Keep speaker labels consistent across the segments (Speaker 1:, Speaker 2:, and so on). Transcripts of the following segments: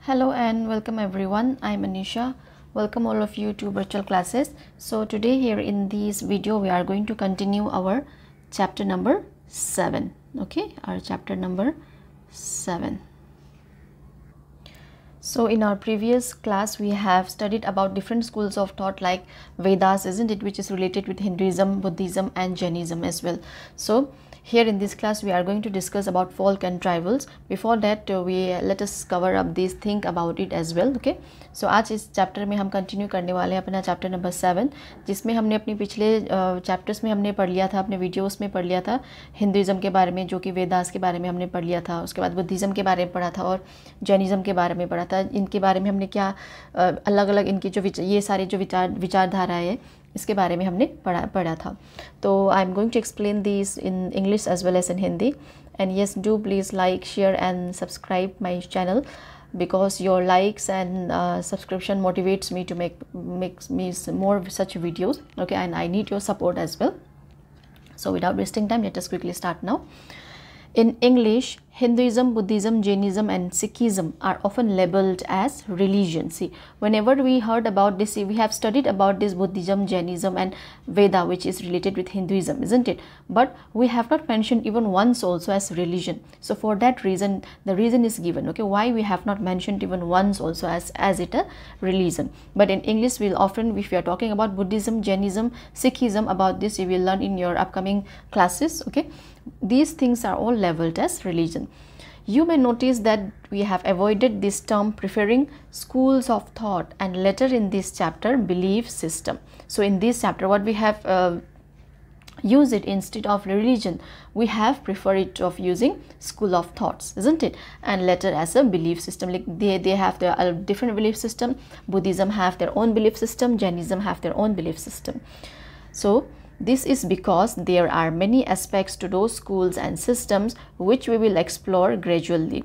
Speaker 1: Hello and welcome everyone. I'm Anisha. Welcome all of you to virtual classes. So today here in this video we are going to continue our chapter number 7. Okay, our chapter number 7. So in our previous class we have studied about different schools of thought like Vedas, isn't it, which is related with Hinduism, Buddhism and Jainism as well. So here in this class we are going to discuss about folk and tribals. Before that let us cover up this, think about it as well. Okay, so आज इस chapter में हम continue करने वाले हैं अपना chapter number 7, जिसमें हमने अपनी पिछले चैप्टर्स में हमने पढ़ लिया था, अपने वीडियोस में पढ़ लिया था हिंदुइज्म के बारे में, जो कि वेदास के बारे में हमने पढ़ लिया था। उसके बाद बुद्धिज़्म के बारे में पढ़ा था और जैनिज़्म के बारे में पढ़ा था। इनके बारे में हमने क्या अलग अलग इनकी जो ये सारे जो विचारधाराएँ है इसके बारे में हमने पढ़ा था। तो I am going to explain this in English as well as in Hindi. And yes, do please like, share and subscribe my channel because your likes and subscription motivates me to makes me more such videos. Okay, and I need your support as well. So without wasting time, let us quickly start now. In English, Hinduism, Buddhism, Jainism and Sikhism are often labeled as religion. See, whenever we heard about this, we have studied about this Buddhism, Jainism and Veda, which is related with Hinduism, isn't it? But we have not mentioned even once also as religion. So for that reason, the reason is given, okay, why we have not mentioned even once also as it a religion. But in English, we'll often, if we are talking about Buddhism, Jainism, Sikhism, about this you will learn in your upcoming classes. Okay, these things are all labeled as religion. You may notice that we have avoided this term, preferring schools of thought, and later in this chapter belief system. So in this chapter what we have used it instead of religion, we have preferred it of using school of thoughts, isn't it, and later as a belief system. Like they have their different belief system. Buddhism have their own belief system, Jainism have their own belief system. So this is because there are many aspects to those schools and systems which we will explore gradually.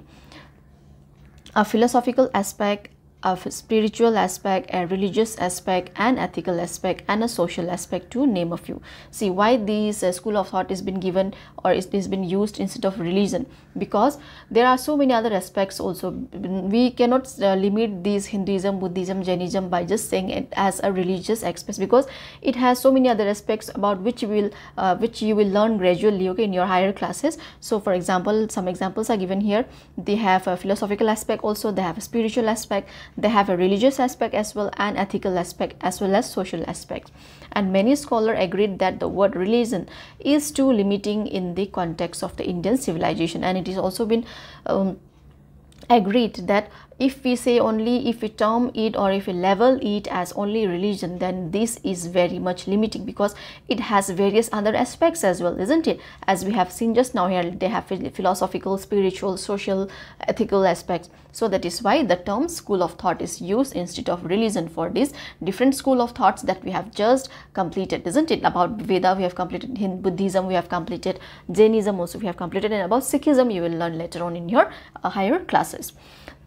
Speaker 1: A philosophical aspect, a spiritual aspect, a religious aspect, an ethical aspect and a social aspect, to name a few. See why this school of thought has been given or it has been used instead of religion, because there are so many other aspects also. We cannot limit these Hinduism, Buddhism, Jainism by just saying it as a religious aspect, because it has so many other aspects about which you will learn gradually, okay, in your higher classes. So for example, some examples are given here. They have a philosophical aspect also, they have a spiritual aspect, they have a religious aspect as well, an ethical aspect as well as social aspect. And many scholars agreed that the word religion is too limiting in the context of the Indian civilization, and it is also been agreed that if we say only, if we term it or if we label it as only religion, then this is very much limiting, because it has various other aspects as well, isn't it? As we have seen just now here, they have philosophical, spiritual, social, ethical aspects. So that is why the term school of thought is used instead of religion for these different school of thoughts that we have just completed, isn't it? About Veda we have completed, Buddhism we have completed, Jainism also we have completed, and about Sikhism you will learn later on in your higher classes.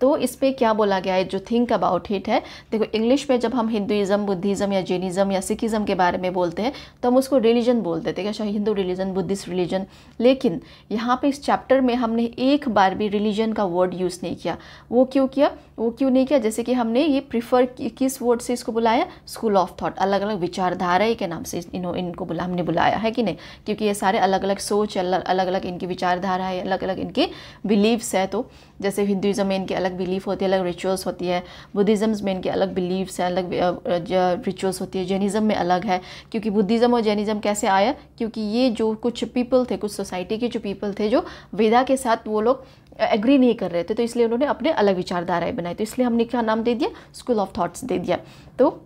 Speaker 1: तो इस पे क्या बोला गया है, जो think about it है, देखो इंग्लिश में जब हम हिंदुइज्म, बुद्धिज़्म या जैनिज़्म या सिखिज़्म के बारे में बोलते हैं तो हम उसको रिलीजन बोलते थे, क्या हिंदू रिलीजन, बुद्धिस्ट रिलीजन। लेकिन यहाँ पे इस चैप्टर में हमने एक बार भी रिलीजन का वर्ड यूज़ नहीं किया। वो क्यों किया? वो क्यों नहीं किया? जैसे कि हमने ये प्रिफर किस वर्ड से इसको बुलाया, स्कूल ऑफ थॉट, अलग अलग विचारधारा के नाम से इनको हमने बुलाया है कि नहीं, क्योंकि ये सारे अलग अलग सोच, अलग अलग इनकी विचारधारा है, अलग अलग इनके बिलीव्स है। तो जैसे हिंदुइज्म में इनके अलग बिलीफ होती है, अलग रिचुअल्स होती है, बुद्धिज़्म में इनके अलग बिलीव्स हैं, अलग रिचुअल्स होती है, जैनिज़्म में अलग है। क्योंकि बुद्धिज़्म और जैनिज़्म कैसे आया? क्योंकि ये जो कुछ पीपल थे, कुछ सोसाइटी के जो पीपल थे, जो वेदा के साथ वो लोग एग्री नहीं कर रहे थे, तो इसलिए उन्होंने अपने अलग विचारधाराएं बनाई, तो इसलिए हमने क्या नाम दे दिया, स्कूल ऑफ थॉट्स दे दिया। तो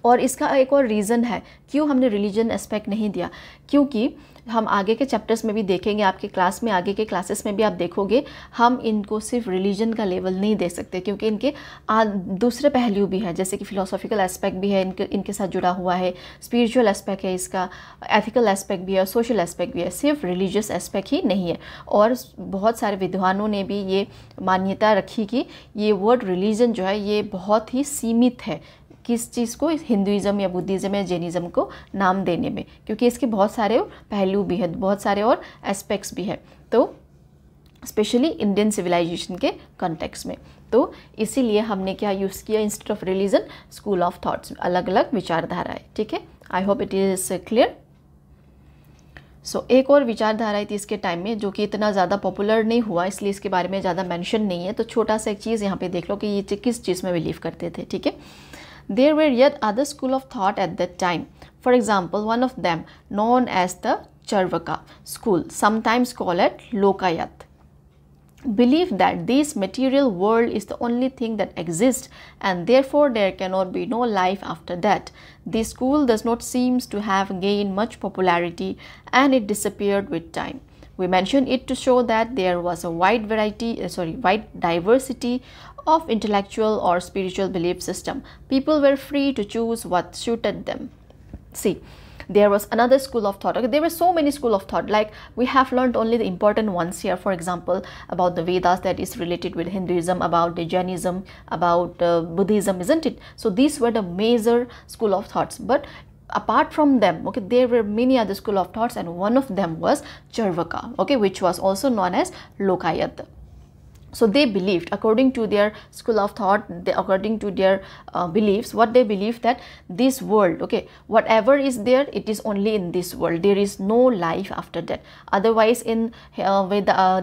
Speaker 1: और इसका एक और रीज़न है क्यों हमने रिलीजन एस्पेक्ट नहीं दिया, क्योंकि हम आगे के चैप्टर्स में भी देखेंगे, आपके क्लास में, आगे के क्लासेस में भी आप देखोगे, हम इनको सिर्फ रिलीजन का लेवल नहीं दे सकते, क्योंकि इनके दूसरे पहलू भी हैं, जैसे कि फिलोसॉफिकल एस्पेक्ट भी है इनके साथ जुड़ा हुआ है, स्पिरिचुअल एस्पेक्ट है इसका, एथिकल एस्पेक्ट भी है, सोशल एस्पेक्ट भी है, सिर्फ रिलीजियस एस्पेक्ट ही नहीं है। और बहुत सारे विद्वानों ने भी ये मान्यता रखी कि ये वर्ड रिलीजन जो है ये बहुत ही सीमित है, किस चीज़ को, हिंदुइज्म या बुद्धिज़्म या जैनिज़्म को नाम देने में, क्योंकि इसके बहुत सारे पहलू भी हैं, बहुत सारे और एस्पेक्ट्स भी हैं। तो स्पेशली इंडियन सिविलाइजेशन के कॉन्टेक्स्ट में। तो इसीलिए हमने क्या यूज़ किया instead of religion, school of thoughts, अलग अलग विचारधाराएं। ठीक है, I hope it is clear. So एक और विचारधारा थी इसके टाइम में जो कि इतना ज़्यादा पॉपुलर नहीं हुआ, इसलिए इसके बारे में ज़्यादा मेंशन नहीं है। तो छोटा सा एक चीज़ यहाँ पे देख लो कि ये किस चीज़ में बिलीव करते थे। ठीक है, there were yet other school of thought at that time. For example, one of them known as the Charvaka school, sometimes call it Lokayata, believe that this material world is the only thing that exists and therefore there cannot be no life after that. This school does not seem to have gained much popularity and it disappeared with time. We mention it to show that there was a wide diversity of intellectual or spiritual belief system. People were free to choose what suited them. See, there was another school of thought. Okay, there were so many school of thought, like we have learned only the important ones here. For example, about the Vedas, that is related with Hinduism, about the Jainism, about Buddhism, isn't it? So these were the major school of thoughts. But apart from them, okay, there were many other school of thoughts, and one of them was Charvaka, okay, which was also known as Lokayat. So they believed, according to their school of thought, according to their beliefs, what they believed that this world, okay, whatever is there, it is only in this world. There is no life after that. Otherwise, in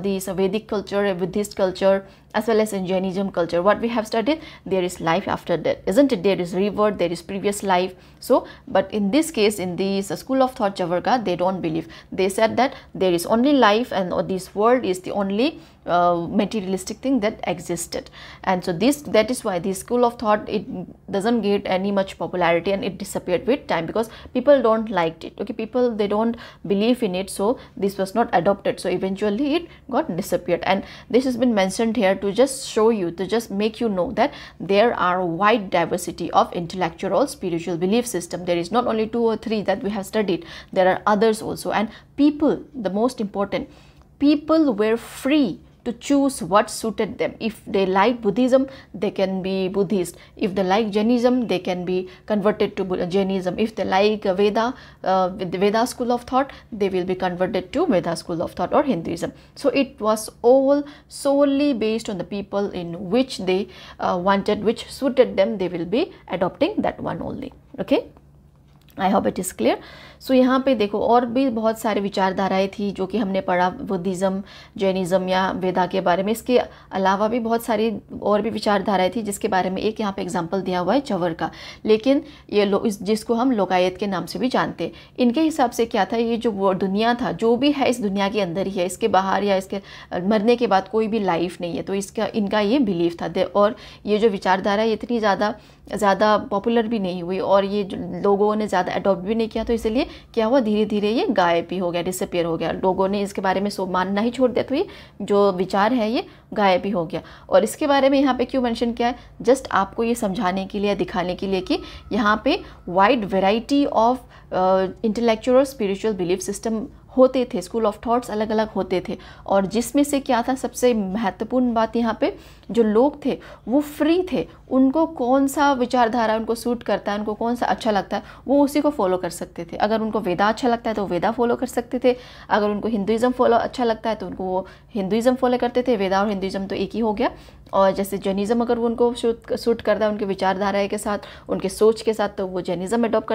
Speaker 1: this Vedic culture, Buddhist culture, as well as in Jainism culture, what we have studied, there is life after death, isn't it? There is rebirth, there is previous life. So, but in this case, in this school of thought Chavarka, they don't believe. They said that there is only life, and this world is the only materialistic thing that existed. And so that is why this school of thought, it doesn't get any much popularity and it disappeared with time, because people don't liked it. Okay, people, they don't believe in it, so this was not adopted. So eventually it got disappeared, and this has been mentioned here to just show you, to just make you know that there are a wide diversity of intellectual or spiritual belief system. There is not only 2 or 3 that we have studied, there are others also. And people, the most important, people were free to choose what suited them. If they like Buddhism, they can be Buddhist. If they like Jainism, they can be converted to Jainism. If they like the Veda school of thought, they will be converted to Veda school of thought or Hinduism. So it was all solely based on the people in which they wanted, which suited them, they will be adopting that one only. Okay, I hope it is clear. So यहाँ पे देखो और भी बहुत सारे विचारधाराएं थी जो कि हमने पढ़ा, बुद्धिज़्म, जैनिज़्म या वेदा के बारे में। इसके अलावा भी बहुत सारी और भी विचारधाराएं थी, जिसके बारे में एक यहाँ पे एग्जांपल दिया हुआ है चवर का। लेकिन ये जिसको हम लोकायत के नाम से भी जानते हैं, इनके हिसाब से क्या था, ये जो वो दुनिया था, जो भी है इस दुनिया के अंदर ही है, इसके बाहर या इसके मरने के बाद कोई भी लाइफ नहीं है। तो इनका ये बिलीफ था। और ये जो विचारधारा है इतनी ज़्यादा पॉपुलर भी नहीं हुई और ये लोगों ने ज़्यादा अडॉप्ट भी नहीं किया। तो इसलिए क्या हुआ, धीरे धीरे ये गायब ही हो गया, डिसअपियर हो गया। लोगों ने इसके बारे में मानना ही छोड़ दिया, तो ये जो विचार है ये गायब ही हो गया। और इसके बारे में यहाँ पे क्यों मेंशन किया है, जस्ट आपको ये समझाने के लिए, दिखाने के लिए कि यहाँ पे वाइड वेराइटी ऑफ इंटेलेक्चुअल और स्पिरिचुअल बिलीफ सिस्टम होते थे, स्कूल ऑफ थॉट्स अलग अलग होते थे। और जिसमें से क्या था, सबसे महत्वपूर्ण बात यहाँ पे, जो लोग थे वो फ्री थे। उनको कौन सा विचारधारा उनको सूट करता है, उनको कौन सा अच्छा लगता है, वो उसी को फॉलो कर सकते थे। अगर उनको वेदा अच्छा लगता है तो वेदा फॉलो कर सकते थे, अगर उनको हिंदुइज़्म फॉलो अच्छा लगता है तो उनको वो हिंदुइज़्म फॉलो करते थे। वेदा और हिंदुइज़्म तो एक ही हो गया। और जैसे जैनिज़्म अगर वो उनको सूट करता है उनके विचारधारा के साथ, उनके सोच के साथ, तो वो जैनिज़्म अडॉप्ट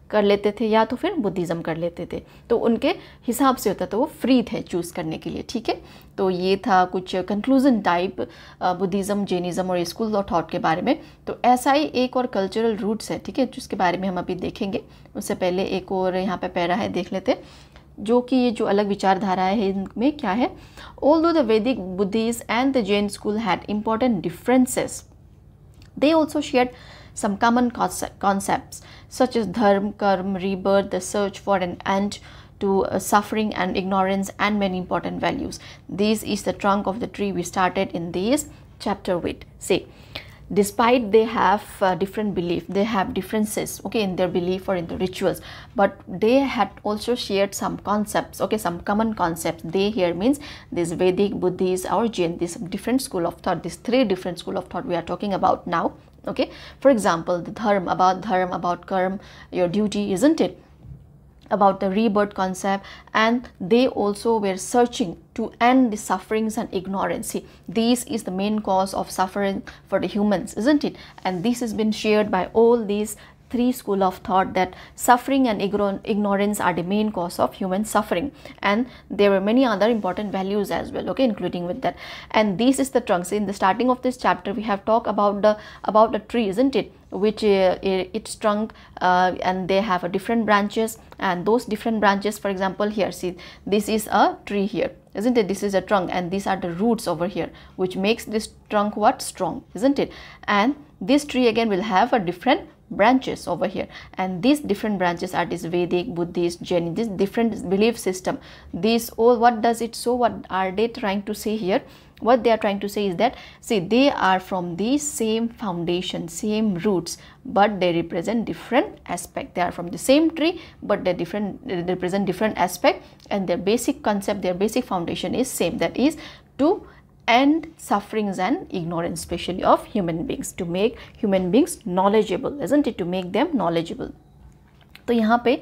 Speaker 1: कर लेते थे या तो फिर बुद्धिज़्म कर लेते थे। तो उनके हिसाब से होता, तो वो फ्री थे चूज़ करने के लिए। ठीक है, तो ये था कुछ कंक्लूजन टाइप बुद्धिज़्म, जैनिज़्म और स्कूल ऑफ थॉट के बारे में। तो ऐसा ही एक और कल्चरल रूट्स है, ठीक है, जिसके बारे में हम अभी देखेंगे। उससे पहले एक और यहाँ पे पैरा है, देख लेते, जो कि ये जो अलग विचारधारा है इनमें क्या है। Although the Vedic, Buddhist and the Jain school had important differences, they also shared some common concepts such as dharma, karma, rebirth, the search for an end to suffering and ignorance, and many important values. This is the trunk of the tree we started in this chapter with. See, despite they have different belief, they have differences, okay, in their belief or in the rituals, but they had also shared some concepts, okay, some common concepts. They here means this Vedic, Buddhist or Jain, this different school of thought, these 3 different school of thought we are talking about now. Okay, for example, the dharma, about karma, your duty, isn't it? about the rebirth concept, and they also were searching to end the sufferings and ignorance. See, this is the main cause of suffering for the humans, isn't it? And this has been shared by all these three school of thought, that suffering and ignorance are the main cause of human suffering, and there were many other important values as well, okay, including with that. And this is the trunk. So in the starting of this chapter we have talked about the tree, isn't it, which its trunk and they have a different branches, and those different branches, for example here, see, this is a tree here, isn't it? This is a trunk, and these are the roots over here, which makes this trunk what? Strong, isn't it? And this tree again will have a different branches over here, and these different branches are this Vedic, Buddhist, Jain, this different belief system. These all, what does it show? What are they trying to say here? What they are trying to say is that, see, they are from the same foundation, same roots, but they represent different aspect. They are from the same tree, but they represent different aspect, and their basic concept, their basic foundation is same, that is to end sufferings and ignorance, especially of human beings, to make human beings knowledgeable, isn't it? To make them knowledgeable. तो यहाँ पे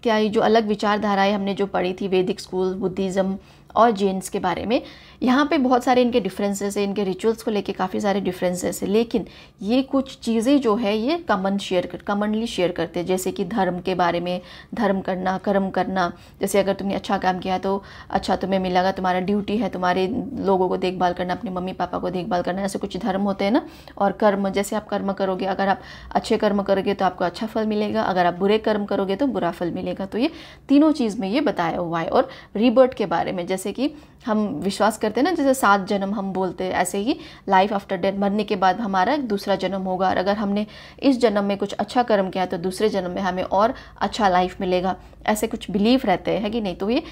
Speaker 1: क्या ये जो अलग विचारधाराएं हमने जो पढ़ी थी, वैदिक स्कूल, बुद्धिज़्म और जैन्स के बारे में, यहाँ पे बहुत सारे इनके डिफरेंसेस है, इनके रिचुअल्स को लेके काफ़ी सारे डिफरेंसेस है, लेकिन ये कुछ चीज़ें जो है ये कॉमनली शेयर करते हैं, जैसे कि धर्म के बारे में, धर्म करना, कर्म करना, जैसे अगर तुमने अच्छा काम किया तो अच्छा तुम्हें मिलेगा, तुम्हारा ड्यूटी है तुम्हारे लोगों को देखभाल करना, अपने मम्मी पापा को देखभाल करना, ऐसे कुछ धर्म होते हैं ना। और कर्म, जैसे आप कर्म करोगे, अगर आप अच्छे कर्म करोगे तो आपको अच्छा फल मिलेगा, अगर आप बुरे कर्म करोगे तो बुरा फल मिलेगा। तो ये तीनों चीज़ में ये बताया हुआ है। और रीबर्थ के बारे में, जैसे कि हम विश्वास करते हैं ना, जैसे 7 जन्म हम बोलते हैं, ऐसे ही लाइफ आफ्टर डेथ, मरने के बाद हमारा दूसरा जन्म होगा, और अगर हमने इस जन्म में कुछ अच्छा कर्म किया तो दूसरे जन्म में हमें और अच्छा लाइफ मिलेगा, ऐसे कुछ बिलीफ रहते हैं, है कि नहीं। तो ये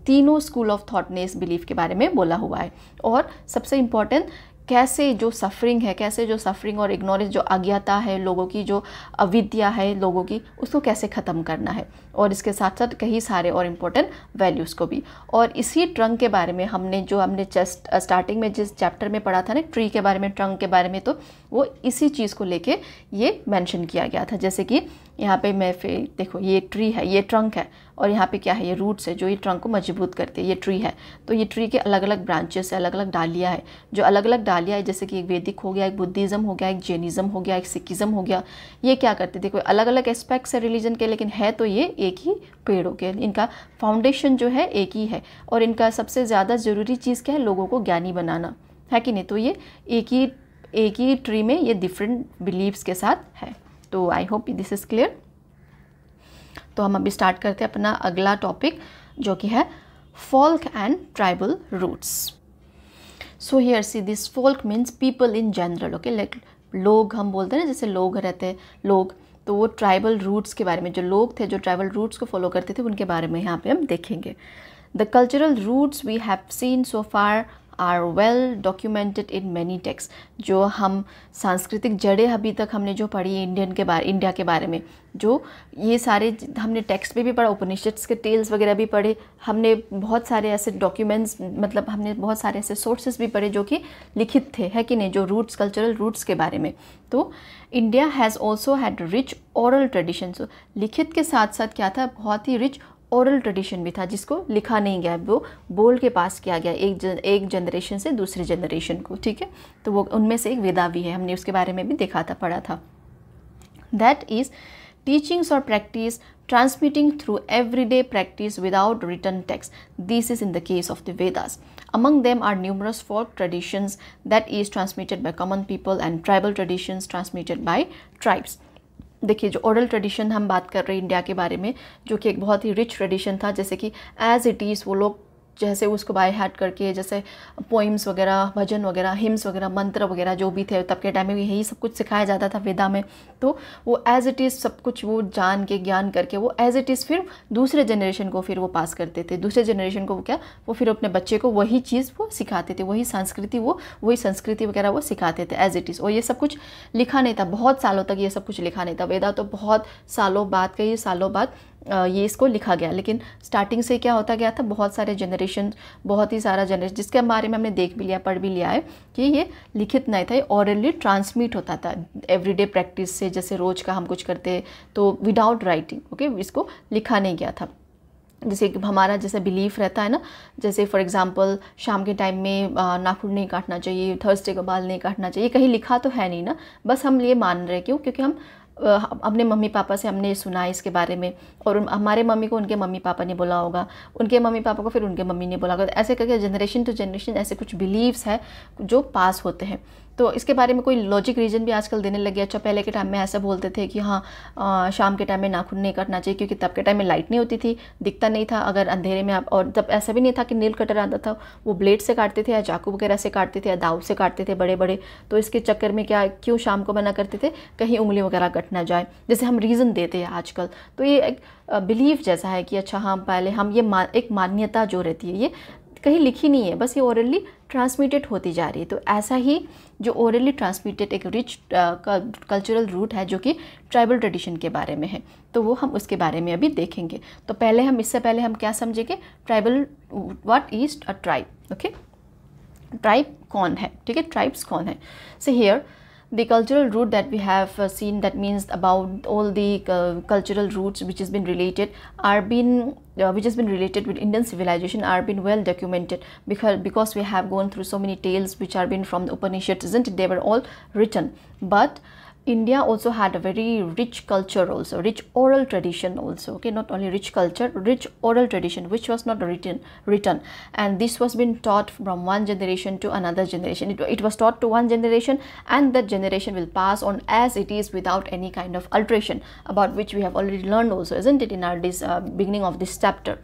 Speaker 1: तीनों स्कूल ऑफ थॉट ने इस बिलीफ के बारे में बोला हुआ है। और सबसे इम्पॉर्टेंट, कैसे जो सफरिंग है, कैसे जो सफरिंग और इग्नोरेंस, जो अज्ञाता है लोगों की, जो अविद्या है लोगों की, उसको कैसे ख़त्म करना है, और इसके साथ साथ कई सारे और इम्पोर्टेंट वैल्यूज़ को भी। और इसी ट्रंक के बारे में हमने स्टार्टिंग में जिस चैप्टर में पढ़ा था ना, ट्री के बारे में, ट्रंक के बारे में, तो वो इसी चीज़ को लेके ये मेंशन किया गया था। जैसे कि यहाँ पे मैं फिर देखो, ये ट्री है, ये ट्रंक है, और यहाँ पे क्या है, ये रूट्स है जो ये ट्रंक को मजबूत करते हैं, ये ट्री है। तो ये ट्री के अलग अलग ब्रांचेस है, अलग अलग डालियाँ है, जो अलग अलग डालियाँ है, जैसे कि एक वैदिक हो गया, एक बुद्धिज़्म हो गया, एक जैनिज़्म हो गया, एक सिखिज़्म हो गया। ये क्या करते थे, कोई अलग अलग एस्पेक्ट्स है रिलीजन के, लेकिन है तो ये एक ही पेड़ हो गया, इनका फाउंडेशन जो है एक ही है, और इनका सबसे ज़्यादा ज़रूरी चीज़ क्या है, लोगों को ज्ञानी बनाना, है कि नहीं। तो ये एक ही ट्री में ये डिफरेंट बिलीव्स के साथ है। तो I hope this is clear. तो हम अभी स्टार्ट करते हैं अपना अगला टॉपिक, जो कि है folk and tribal roots. So here see, this folk means people in general, okay, like लोग हम बोलते हैं ना, जैसे लोग रहते हैं, लोग। तो वो ट्राइबल रूट्स के बारे में, जो लोग थे जो ट्राइबल रूट्स को फॉलो करते थे, उनके बारे में यहाँ पे हम देखेंगे। The cultural roots we have seen so far are well documented in many text. जो हम सांस्कृतिक जड़ें अभी तक हमने जो पढ़ी है इंडिया के बारे में, जो ये सारे हमने टेक्स्ट में भी पढ़ा, उपनिषद्स के टेल्स वगैरह भी पढ़े, हमने बहुत सारे ऐसे डॉक्यूमेंट्स, मतलब हमने बहुत सारे ऐसे सोर्सेज भी पढ़े जो कि लिखित थे, है कि नहीं, जो रूट्स, कल्चरल रूट्स के बारे में। तो India has also had rich oral tradition. So लिखित के साथ साथ क्या था, बहुत ही रिच ओरल ट्रेडिशन भी था, जिसको लिखा नहीं गया, वो बोल के पास किया गया एक जनरेशन से दूसरी जनरेशन को, ठीक है। तो वो उनमें से एक वेदा भी है, हमने उसके बारे में भी देखा था, पढ़ा था। That is teachings or practice transmitting through everyday practice without written text. This is in the case of the Vedas. Among them are numerous folk traditions that is transmitted by common people and tribal traditions transmitted by tribes. देखिए, जो oral tradition हम बात कर रहे हैं India के बारे में, जो कि एक बहुत ही रिच ट्रेडिशन था, जैसे कि एज इट इज़ वो लोग जैसे उसको बाय हार्ट करके, जैसे पोइम्स वगैरह, भजन वगैरह, हिम्स वगैरह, मंत्र वगैरह जो भी थे तब के टाइम में, यही सब कुछ सिखाया जाता था वेदा में। तो वो एज इट इज़ सब कुछ वो जान के, ज्ञान करके, वो एज इट इज़ फिर दूसरे जनरेशन को फिर वो पास करते थे। दूसरे जनरेशन को वो फिर अपने बच्चे को वही चीज़ वो सिखाते थे, वही संस्कृति वगैरह वो सिखाते थे एज इट इज़। और ये सब कुछ लिखा नहीं था, बहुत सालों तक ये सब कुछ लिखा नहीं था। वेदा तो बहुत सालों बाद, कई सालों बाद ये इसको लिखा गया। लेकिन स्टार्टिंग से क्या होता गया था, बहुत सारे जनरेशन, बहुत ही सारा जनरेशन, जिसके बारे में हमने देख भी लिया, पढ़ भी लिया है कि ये लिखित नहीं था, ये ऑरली ट्रांसमिट होता था एवरीडे प्रैक्टिस से। जैसे रोज का हम कुछ करते तो विदाउट राइटिंग, ओके, इसको लिखा नहीं गया था। जैसे हमारा जैसे बिलीफ रहता है ना, जैसे फॉर एग्जांपल शाम के टाइम में नाखून नहीं काटना चाहिए, थर्सडे को बाल नहीं काटना चाहिए, कहीं लिखा तो है नहीं ना, बस हम ये मान रहे हैं। क्यों? क्योंकि हम अपने मम्मी पापा से हमने सुना है इसके बारे में, और हमारे मम्मी को उनके मम्मी पापा ने बोला होगा, उनके मम्मी पापा को फिर उनके मम्मी ने बोला होगा। ऐसे करके जनरेशन टू जनरेशन ऐसे कुछ बिलीव्स है जो पास होते हैं। तो इसके बारे में कोई लॉजिक रीजन भी आजकल देने लगे। अच्छा, पहले के टाइम में ऐसा बोलते थे कि हाँ शाम के टाइम में नाखून नहीं काटना चाहिए, क्योंकि तब के टाइम में लाइट नहीं होती थी, दिखता नहीं था अगर अंधेरे में आप, और तब ऐसा भी नहीं था कि नील कटर आता था, वो ब्लेड से काटते थे या चाकू वगैरह से काटते थे या दाव से काटते थे बड़े बड़े। तो इसके चक्कर में क्या, क्यों शाम को मना करते थे, कहीं उंगली वगैरह कट ना जाए, जैसे हम रीज़न देते हैं आजकल। तो ये एक बिलीफ जैसा है कि अच्छा हाँ, पहले हम ये एक मान्यता जो रहती है ये कहीं लिखी नहीं है, बस ये ओरली ट्रांसमिटेड होती जा रही है। तो ऐसा ही जो ओरली ट्रांसमिटेड एक रिच कल्चरल रूट है जो कि ट्राइबल ट्रेडिशन के बारे में है, तो वो हम उसके बारे में अभी देखेंगे। तो पहले हम इससे पहले हम क्या समझेंगे, tribal, what is a tribe. Okay, tribe कौन है, ठीक है, ट्राइब्स कौन है। So here the cultural root that we have seen, that means about all the cultural roots which has been related are been which has been related with Indian civilization are been well documented, because we have gone through so many tales which are been from the Upanishads, isn't it? They were all written. But India also had a very rich culture also, rich oral tradition also, okay, not only rich culture, rich oral tradition which was not written, and this was been taught from one generation to another generation. It was taught to one generation, and that generation will pass on as it is without any kind of alteration, about which we have already learned also, isn't it, in our beginning of this chapter.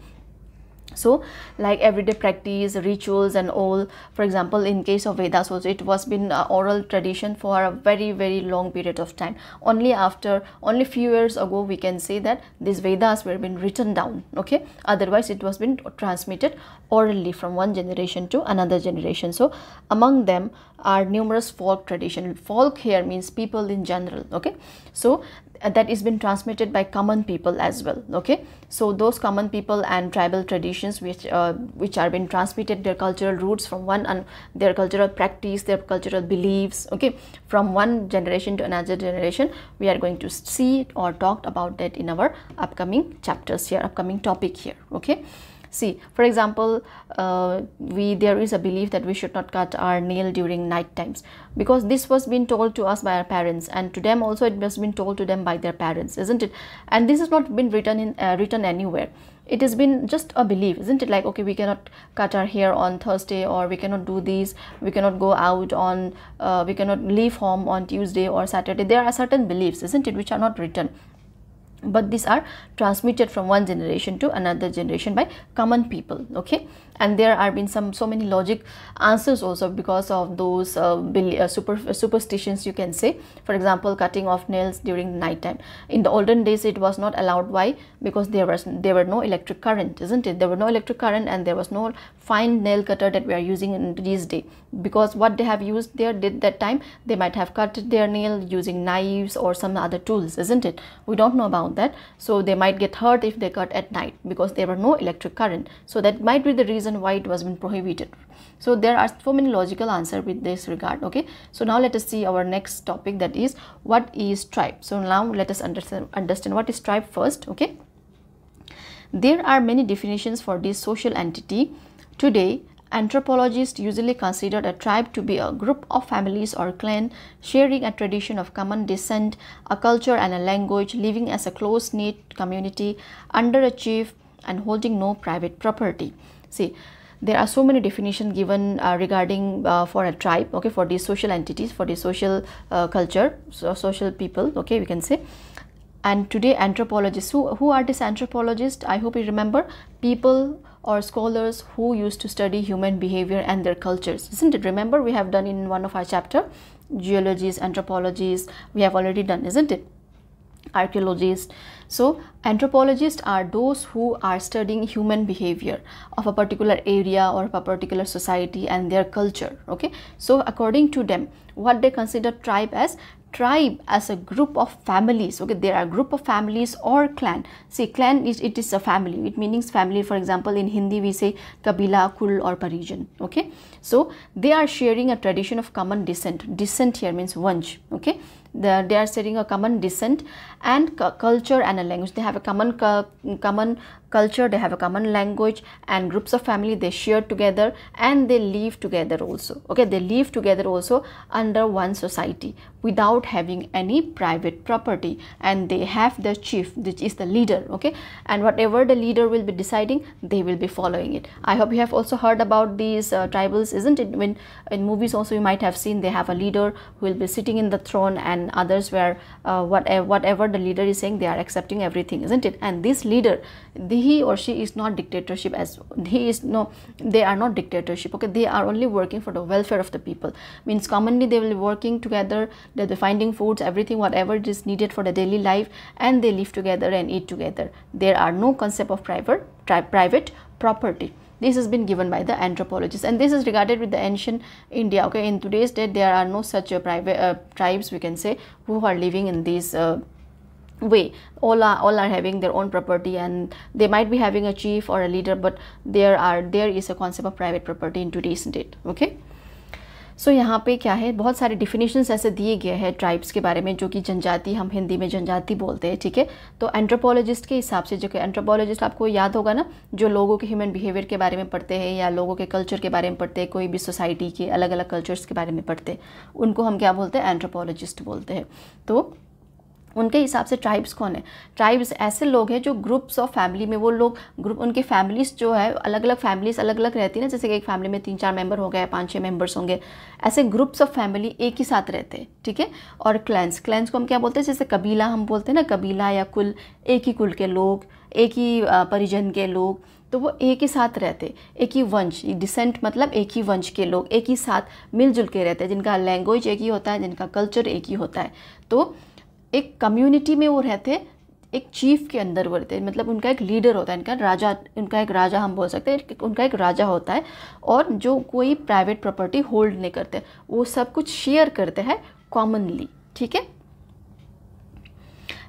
Speaker 1: So like everyday practice, rituals and all, for example in case of Vedas also, it was been oral tradition for a very long period of time. Only few years ago we can say that these Vedas were been written down, okay, otherwise it was been transmitted orally from one generation to another generation. So among them are numerous folk tradition. Folk here means people in general, okay, so that is been transmitted by common people as well, okay. So those common people and tribal traditions which are been transmitted, their cultural roots from one, and their cultural practice, their cultural beliefs, okay, from one generation to another generation, we are going to see or talk about that in our upcoming chapters here, upcoming topic here, okay. See, for example, there is a belief that we should not cut our nail during night times, because this was been told to us by our parents, and to them also it has been told to them by their parents, isn't it? And this has not been written anywhere. It has been just a belief, isn't it? Like, okay, we cannot cut our hair on Thursday, or we cannot do these, we cannot go out on, we cannot leave home on Tuesday or Saturday. There are certain beliefs, isn't it, which are not written, but these are transmitted from one generation to another generation by common people, okay. And there are been so many logic answers also because of those superstitions, you can say. For example, cutting off nails during night time. In the olden days it was not allowed. Why? Because there were no electric current, isn't it? There were no electric current, and there was no fine nail cutter that we are using in these days, because what they have used there did that time, they might have cut their nail using knives or some other tools, isn't it? We don't know about that. So they might get hurt if they cut at night, because there were no electric current. So that might be the reason why it was been prohibited. So there are so many logical answers with this regard, okay. So now let us see our next topic, that is what is tribe. So now let us understand what is tribe first, okay. There are many definitions for this social entity. Today, anthropologists usually consider a tribe to be a group of families or clan sharing a tradition of common descent, a culture and a language, living as a close-knit community under a chief and holding no private property. See, there are so many definitions given regarding for a tribe, okay, for these social entities, for the social culture, so social people, okay, we can say. And today anthropologists, who are these anthropologists? I hope you remember, people or scholars who used to study human behavior and their cultures, isn't it? Remember, we have done in one of our chapter, geologists, anthropologists, we have already done, isn't it? Archaeologists. So anthropologists are those who are studying human behavior of a particular area or a particular society and their culture, okay. So according to them, what they consider tribe as, tribe as a group of families. Okay, there are group of families or clan. See, clan is, it is a family, it means family. For example, in Hindi we say kabila, kul or parijan. Okay, so they are sharing a tradition of common descent. Descent here means vansh. Okay, they are sharing a common descent and culture and a language. They have a common culture, they have a common language, and groups of family, they share together and they live together also. Okay, they live together also under one society without having any private property, and they have the chief, which is the leader. Okay, and whatever the leader will be deciding, they will be following it. I hope you have also heard about these tribals, isn't it? When in movies also you might have seen they have a leader who will be sitting in the throne, and others where whatever the leader is saying, they are accepting everything, isn't it? And this leader, he or she is not dictatorship, as they are not dictatorship. Okay, they are only working for the welfare of the people. Means commonly they will be working together, they'll be finding foods, everything whatever it is needed for the daily life, and they live together and eat together. There are no concept of private property. This has been given by the anthropologists, and this is regarded with the ancient India. Okay, in today's date there are no such private tribes, we can say, who are living in these way. All are having their own property, and they might be having a chief or a leader, but there is a concept of private property in today's date. Okay, सो यहाँ पे क्या है, बहुत सारे definitions ऐसे दिए गए हैं ट्राइब्स के बारे में, जो कि जनजाति, हम हिंदी में जनजाति बोलते हैं, ठीक है। तो एंथ्रोपोलॉजिस्ट के हिसाब से, जो कि एंथ्रोपोलॉजिस्ट आपको याद होगा ना, जो लोगों के ह्यूमन बिहेवियर के बारे में पढ़ते हैं या लोगों के कल्चर के बारे में पढ़ते हैं, कोई भी सोसाइटी के अलग अलग कल्चर्स के बारे में पढ़ते हैं, उनको हम क्या बोलते हैं, एंथ्रोपोलॉजिस्ट बोलते हैं। तो उनके हिसाब से ट्राइब्स कौन है? ट्राइब्स ऐसे लोग हैं जो ग्रुप्स ऑफ फैमिली में, वो लोग ग्रुप, उनके फैमिलीज जो है अलग अलग फैमिलीज अलग अलग रहती है ना, जैसे कि एक फैमिली में 3-4 मेंबर हो गए, 5-6 मेंबर्स होंगे, ऐसे ग्रुप्स ऑफ फैमिली एक ही साथ रहते हैं, ठीक है। और क्लैंस को हम क्या बोलते हैं, जैसे कबीला हम बोलते हैं ना, कबीला या कुल, एक ही कुल के लोग, एक ही परिजन के लोग, तो वो एक ही साथ रहते, एक ही वंश, डिसेंट मतलब एक ही वंश के लोग एक ही साथ मिलजुल के रहते हैं, जिनका लैंग्वेज एक ही होता है, जिनका कल्चर एक ही होता है। तो एक कम्युनिटी में वो रहते, एक चीफ के अंदर वो रहते, मतलब उनका एक लीडर होता है, उनका एक राजा हम बोल सकते हैं, उनका एक राजा होता है, और जो कोई प्राइवेट प्रॉपर्टी होल्ड नहीं करते, वो सब कुछ शेयर करते हैं कॉमनली, ठीक है।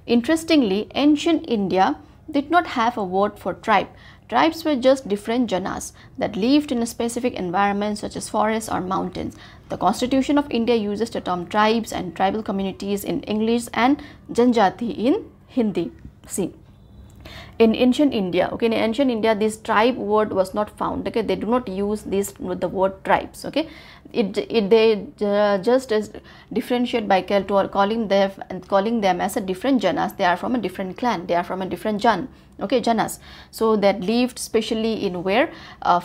Speaker 1: Interestingly, ancient India did not have a word for tribe. Tribes were just different janas that lived in a specific environment such as forests or mountains. The Constitution of India uses the term tribes and tribal communities in English and Janjati in Hindi. See, in ancient India, okay, in ancient India, this tribe word was not found. Okay, they do not use this with the word tribes. Okay, they just differentiate by calling them as a different janas. They are from a different clan. They are from a different jan. Okay, janas. So that lived specially in where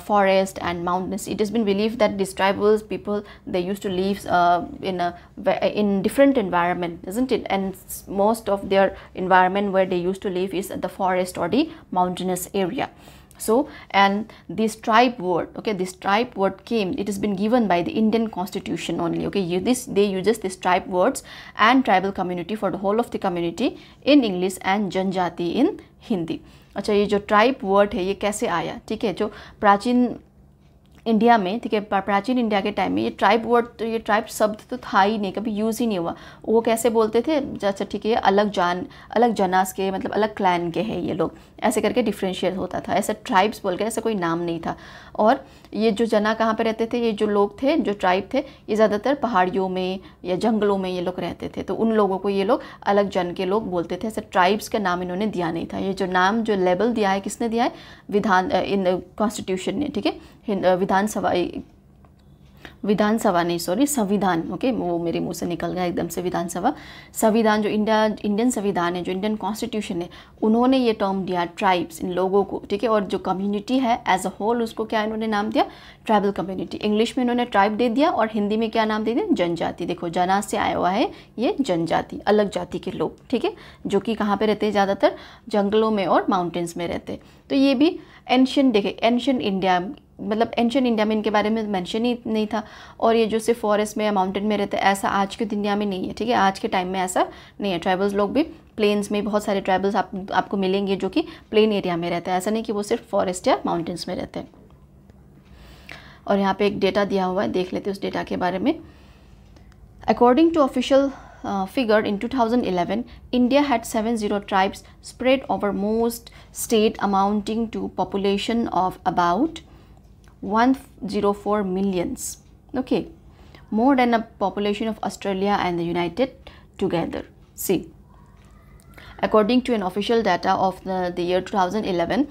Speaker 1: forest and mountains. It has been believed that these tribal people, they used to live in different environment, isn't it? And most of their environment where they used to live is the forest or the mountainous area. So, and this tribe word, okay, this tribe word came, it has been given by the Indian Constitution only. Okay, they uses this tribe words and tribal community for the whole of the community in English and Janjati in Hindi. अच्छा, ये जो tribe word है ये कैसे आया, ठीक है, जो प्राचीन इंडिया में, ठीक है, प्राचीन इंडिया के टाइम में ये ट्राइब वर्ड, तो ये ट्राइब शब्द तो था ही नहीं, कभी यूज़ ही नहीं हुआ। वो कैसे बोलते थे, अच्छा ठीक है, अलग जनास के, मतलब अलग क्लैन के हैं ये लोग, ऐसे करके डिफ्रेंशिएट होता था, ऐसे ट्राइब्स बोल के, ऐसा कोई नाम नहीं था। और ये जो जना कहाँ पे रहते थे, ये जो लोग थे, जो ट्राइब थे, ये ज़्यादातर पहाड़ियों में या जंगलों में ये लोग रहते थे, तो उन लोगों को ये लोग अलग जन के लोग बोलते थे। ऐसे ट्राइब्स का नाम इन्होंने दिया नहीं था। ये जो नाम, जो लेबल दिया है, किसने दिया है, इन कॉन्स्टिट्यूशन ने, ठीक है, विधानसभा नहीं, सॉरी, संविधान, ओके, वो मेरे मुंह से निकल गया एकदम से, विधानसभा, संविधान, जो इंडियन संविधान है, जो इंडियन कॉन्स्टिट्यूशन है, उन्होंने ये टर्म दिया ट्राइब्स इन लोगों को, ठीक है। और जो कम्युनिटी है एज अ होल, उसको क्या इन्होंने नाम दिया, ट्राइबल कम्युनिटी। इंग्लिश में इन्होंने ट्राइब दे दिया, और हिंदी में क्या नाम दे दिया, जनजाति। देखो, जना से आया हुआ है ये जनजाति, अलग जाति के लोग, ठीक है, जो कि कहाँ पे रहते हैं, ज़्यादातर जंगलों में और माउंटेन्स में रहते हैं। तो ये भी एंशिएंट, देखे, एंशिएंट इंडिया, मतलब एंशिएंट इंडिया में इनके बारे में मेंशन ही नहीं था। और ये जो सिर्फ फॉरेस्ट में या माउंटेन में रहते हैं, ऐसा आज के दुनिया में नहीं है, ठीक है, आज के टाइम में ऐसा नहीं है। ट्राइबल्स लोग भी प्लेन्स में, बहुत सारे ट्राइबल्स आपको मिलेंगे जो कि प्लेन एरिया में रहते हैं, ऐसा नहीं कि वो सिर्फ फॉरेस्ट या माउंटेन्स में रहते हैं। और यहाँ पे एक डेटा दिया हुआ है, देख लेते हैं उस डेटा के बारे में। According to official figure in 2011, India had 70 tribes spread over most state, amounting to population of about 104 millions. Okay, more than a population of Australia and the United together. See, according to an official data of the year 2011,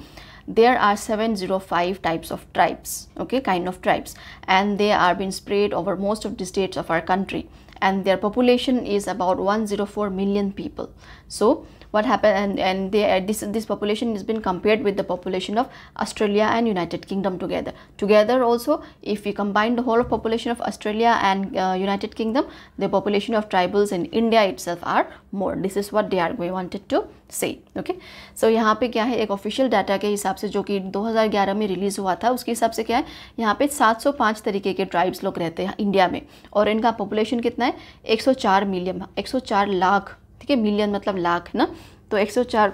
Speaker 1: there are 705 types of tribes, okay, kind of tribes, and they are being spread over most of the states of our country, and their population is about 104 million people. So what happened, and this population has been compared with the population of Australia and United Kingdom together also. If we combine the whole of population of Australia and United Kingdom, the population of tribals in India itself are more. This is what they are wanted to say. Okay, so यहाँ पे क्या है, एक official data के हिसाब से जो कि 2011 में रिलीज हुआ था, उसके हिसाब से क्या है, यहाँ पे 705 तरीके के ट्राइब्स लोग रहते हैं इंडिया में, और इनका पॉपुलेशन कितना है, 104 मिलियन, 104 लाख, ठीक है, मिलियन मतलब लाख ना, तो 104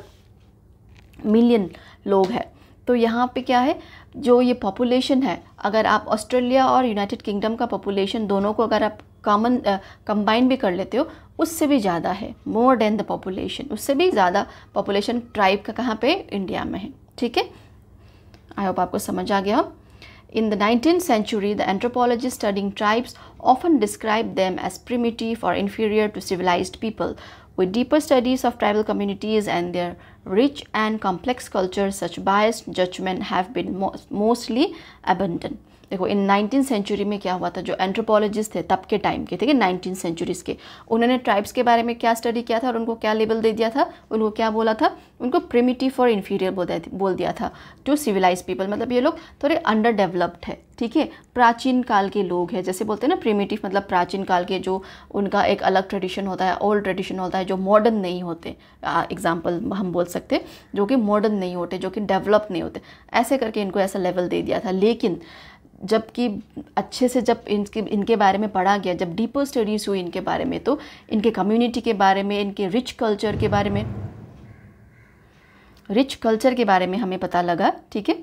Speaker 1: मिलियन लोग हैं। तो यहाँ पे क्या है, जो ये पॉपुलेशन है, अगर आप ऑस्ट्रेलिया और यूनाइटेड किंगडम का पॉपुलेशन दोनों को अगर आप कंबाइन भी कर लेते हो, उससे भी ज़्यादा है, मोर देन द पॉपुलेशन, उससे भी ज़्यादा पॉपुलेशन ट्राइब का कहाँ पे, इंडिया में है। ठीक है, आई होप आपको समझ आ गया। In the 19th century, the anthropologists studying tribes often described them as primitive or inferior to civilized people. With deeper studies of tribal communities and their rich and complex culture, such biased judgment have been mostly abandoned. देखो, इन 19th century में क्या हुआ था, जो anthropologist थे तब के time के, ठीक है, 19th सेंचुरीज के, उन्होंने ट्राइब्स के बारे में क्या स्टडी किया था और उनको क्या लेबल दे दिया था, उनको क्या बोला था, उनको प्रिमिटिव और इन्फीरियर बोल दिया था टू सिविलाइज पीपल। मतलब ये लोग थोड़े अंडर डेवलप्ड है, ठीक है, प्राचीन काल के लोग हैं, जैसे बोलते हैं ना प्रिमिटिव मतलब प्राचीन काल के, जो उनका एक अलग ट्रेडिशन होता है, ओल्ड ट्रेडिशन होता है, जो मॉडर्न नहीं होते, एग्जाम्पल हम बोल सकते हैं, जो कि मॉडर्न नहीं होते, जो कि डेवलप नहीं होते, ऐसे करके इनको ऐसा लेवल दे दिया था। लेकिन जबकि अच्छे से जब इनके बारे में पढ़ा गया, जब डीपर स्टडीज़ हुई इनके बारे में, तो इनके कम्युनिटी के बारे में, इनके रिच कल्चर के बारे में हमें पता लगा, ठीक है,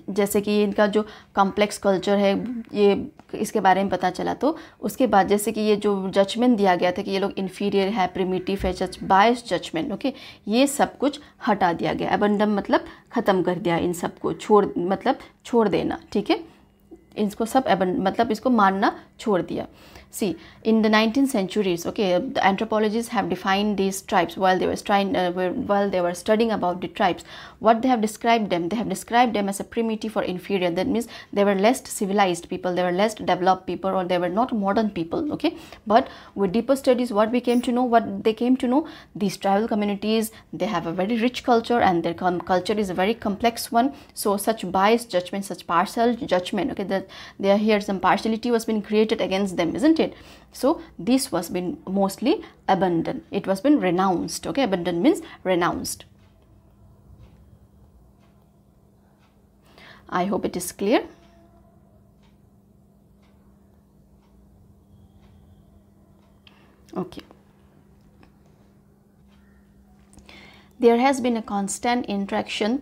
Speaker 1: जैसे कि इनका जो कॉम्प्लेक्स कल्चर है, ये इसके बारे में पता चला। तो उसके बाद जैसे कि ये जो जजमेंट दिया गया था कि ये लोग इन्फीरियर है, प्रिमिटिव है, बायस जजमेंट, ओके, ये सब कुछ हटा दिया गया। अबंडम मतलब ख़त्म कर दिया, इन सब को छोड़ देना, ठीक है, इसको सब मतलब इसको मानना छोड़ दिया। See, in the 19th centuries, okay, the anthropologists have defined these tribes while they were studying about the tribes. What they have described them as a primitive or inferior. That means they were less civilized people, they were less developed people, or they were not modern people, okay. But with deeper studies, what they came to know, these tribal communities, they have a very rich culture, and their culture is a very complex one. So such biased judgment, such partial judgment, okay, that there here some partiality was being created against them, isn't it? So this was been mostly abandoned, it was been renounced, okay, abandoned means renounced. I hope it is clear. Okay, there has been a constant interaction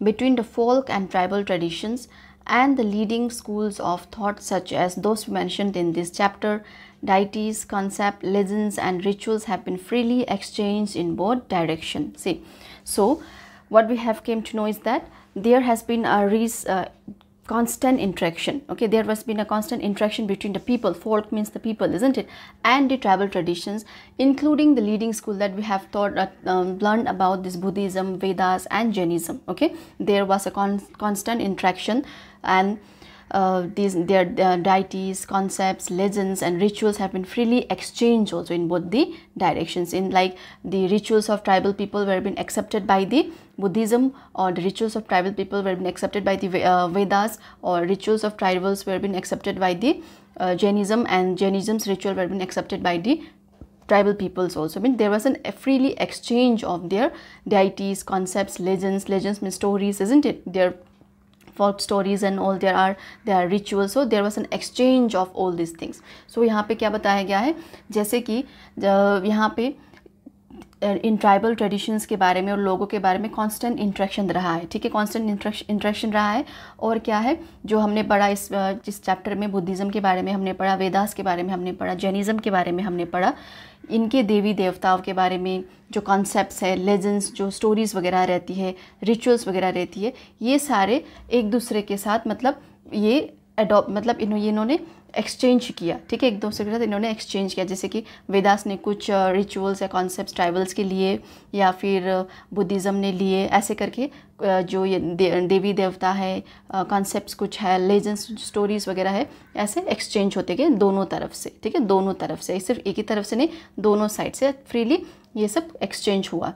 Speaker 1: between the folk and tribal traditions and the leading schools of thought, such as those mentioned in this chapter. Deities, concepts, legends and rituals have been freely exchanged in both directions. See, so what we have came to know is that there has been a constant interaction, okay, there has been a constant interaction between the people, folk means the people, isn't it, and the tribal traditions, including the leading school that we have learned about, this Buddhism, Vedas and Jainism, okay. There was a constant interaction, and their deities, concepts, legends and rituals have been freely exchanged also in both the directions. In like the rituals of tribal people were been accepted by the Buddhism, or the rituals of tribal people were been accepted by the Vedas, or rituals of tribals were been accepted by the Jainism, and Jainism's ritual were been accepted by the tribal peoples also. I mean, there was a freely exchange of their deities, concepts, legends means stories, isn't it, their folk stories and all, there are rituals, so there was an exchange of all these things. So यहाँ पे क्या बताया गया है, जैसे कि यहाँ पे इन ट्राइबल ट्रेडिशंस के बारे में और लोगों के बारे में कांस्टेंट इंटरेक्शन रहा है, ठीक है, कांस्टेंट इंटरेक्शन रहा है। और क्या है जो हमने पढ़ा जिस चैप्टर में बुद्धिज़्म के बारे में हमने पढ़ा, वेदास के बारे में हमने पढ़ा, जैनिज़्म के बारे में हमने पढ़ा, इनके देवी देवताओं के बारे में जो कॉन्सेप्ट्स है, लेजेंड्स, जो स्टोरीज़ वगैरह रहती है, रिचुअल्स वगैरह रहती है, ये सारे एक दूसरे के साथ मतलब ये अडॉप्ट मतलब इन्होंने एक्सचेंज किया, ठीक है, एक दूसरे के साथ इन्होंने एक्सचेंज किया। जैसे कि वेदास ने कुछ रिचुअल्स या कॉन्सेप्ट्स ट्राइबल्स के लिए, या फिर बुद्धिज़्म ने लिए, ऐसे करके जो ये देवी देवता है, कॉन्सेप्ट्स कुछ है, लेजेंड्स, स्टोरीज़ वगैरह है, ऐसे एक्सचेंज होते गए दोनों तरफ से, ठीक है, दोनों तरफ से, सिर्फ एक ही तरफ से नहीं, दोनों साइड से फ्रीली ये सब एक्सचेंज हुआ।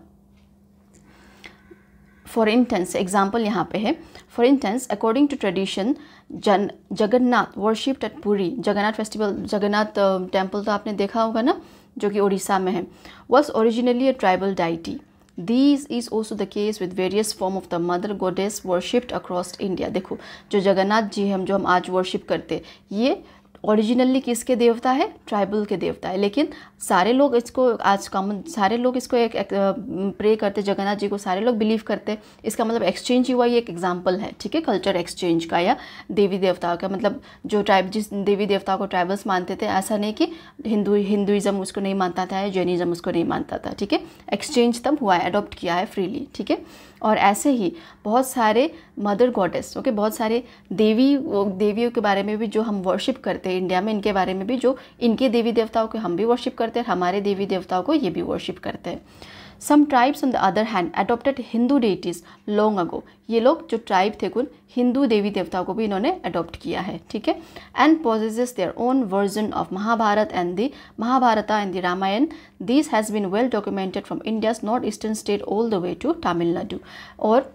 Speaker 1: फॉर इंस्टेंस एग्जाम्पल यहाँ पे है, for instance according to tradition Jagannath worshipped at Puri, Jagannath festival, Jagannath temple तो आपने देखा होगा ना, जो कि उड़ीसा में है, was originally a tribal deity. This is also the case with various form of the mother goddess worshipped across India। देखो जो जगन्नाथ जी हम आज वर्शिप करते, ये ओरिजिनली किसके देवता है? ट्राइबल के देवता है। लेकिन सारे लोग इसको आज कॉमन, सारे लोग इसको एक प्रे करते जगन्नाथ जी को, सारे लोग बिलीव करते। इसका मतलब एक्सचेंज हुआ, ये एक एग्जांपल है, ठीक है, कल्चर एक्सचेंज का या देवी देवताओं का। मतलब जो जिस देवी देवताओं को ट्राइबल्स मानते थे, ऐसा नहीं कि हिंदुइज्म उसको नहीं मानता था या जैनिज्म उसको नहीं मानता था, ठीक है। एक्सचेंज तब हुआ है, अडॉप्ट किया है फ्रीली, ठीक है। और ऐसे ही बहुत सारे मदर गॉडेस, ओके, बहुत सारे देवियों के बारे में भी जो हम वर्शिप करते हैं इंडिया में, इनके बारे में भी जो इनके देवी देवताओं को हम भी वर्शिप करते हैं, हमारे देवी देवताओं को ये भी वर्शिप करते हैं। Some tribes on the other hand adopted Hindu deities long ago. ये लोग जो ट्राइब थे कुछ हिंदू देवी देवताओं को भी इन्होंने अडॉप्ट किया है, ठीक है। And possesses their own version of Mahabharat and the Mahabharata and the Ramayan. This has been well documented from India's north eastern state all the way to Tamil Nadu. और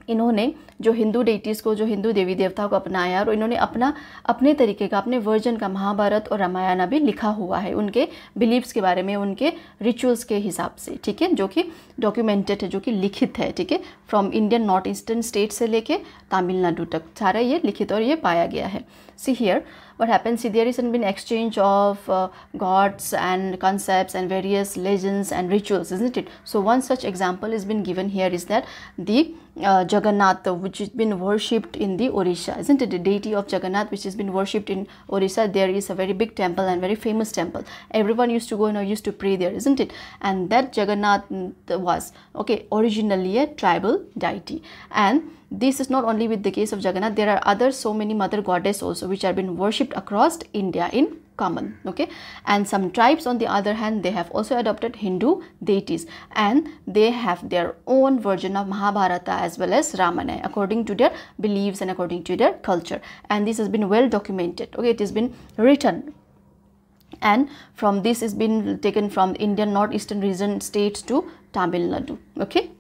Speaker 1: इन्होंने जो हिंदू डेटीज़ को, जो हिंदू देवी देवताओं को अपनाया, और इन्होंने अपने तरीके का, अपने वर्जन का महाभारत और रामायण भी लिखा हुआ है उनके बिलीव्स के बारे में, उनके रिचुअल्स के हिसाब से, ठीक है, जो कि डॉक्यूमेंटेड है, जो कि लिखित है, ठीक है। From Indian north eastern state से लेके तमिलनाडु तक सारा ये लिखित और ये पाया गया है। See here what happens, see there is been exchange of gods and concepts and various legends and rituals, isn't it? So one such example has been given here is that the Jagannath, which has been worshipped in the Orissa, isn't it? The deity of Jagannath which has been worshipped in Orissa, there is a very big temple and very famous temple. Everyone used to go and used to pray there, isn't it? And that Jagannath was, okay, originally a tribal deity. And this is not only with the case of Jagannath, there are other so many mother goddess also which have been worshipped across India in common, okay. And some tribes on the other hand, they have also adopted Hindu deities and they have their own version of Mahabharata as well as Ramayana according to their beliefs and according to their culture. And this has been well documented, okay, it has been written. And from this is been taken from Indian northeastern region states to Tamil Nadu, okay.